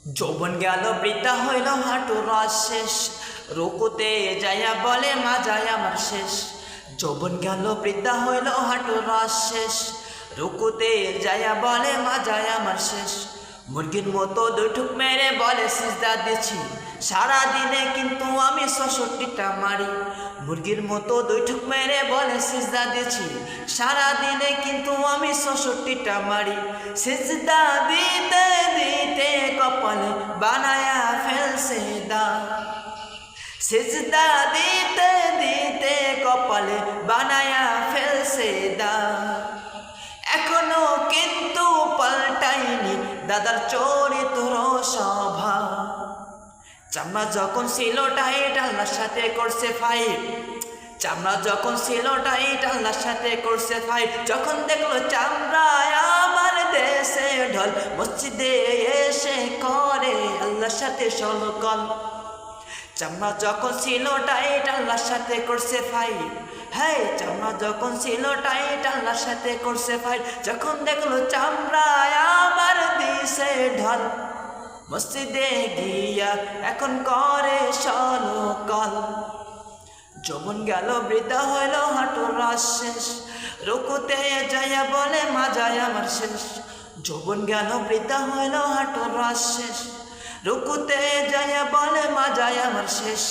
যৌবন গেল বৃদ্ধা হইল হাঁটুর রস শেষ, রুকুতে যাইয়া বলে মাজায় আমার শেষ। যৌবন গেল বৃদ্ধা হইল হাঁটুর রস শেষ, রুকুতে যাইয়া বলে মাজায় আমার শেষ। মুরগির মতো দুঠুক মেরে বলে সিজদা দিছি, সারাদিনে কিন্তু আমি ৬৬টা মারি। মুরগির মতো দুঠুক মেরে বলে সিজদা দিছি, সারাদিনে কিন্তু আমি ৬৬টা মারি। সিজদা দিতে দিতে কপালে বানায়া ফেলছে দাগ, সিজদা দিতে দিতে কপালে বানায়া ফেলছে দাগ। এখনো কিন্তু পাল্টাইনি দাদার চরিত্র স্বভাব। চামড়া যখন ছিল টাইট আল্লাহর সাথে করছে ফাইট, চামড়া যখন ছিল টাইট আল্লাহর সাথে করছে ফাইট। যখন দেখলো চামড়ায় আমার দেশে ঢল, মসজিদে এসে করে আল্লাহর সাথে সলকল। চামড়া যখন ছিল টাইট আল্লাহর সাথে করছে ফাইট, হ্যাঁ চামড়া যখন ছিল টাইট আল্লাহর সাথে করছে ফাইট। যখন দেখলো চামড়ায় আমার দিশে ঢল, মসজিদে গিয়া এখন করে সলকল। যৌবন গেল বৃদ্ধা হইল হাঁটুর রস শেষ, রুকুতে যাইয়া বলে মাজায় আমার শেষ। যৌবন গেল বৃদ্ধা হইল হাঁটুর রস শেষ, রুকুতে যাইয়া বলে মাজায় আমার শেষ।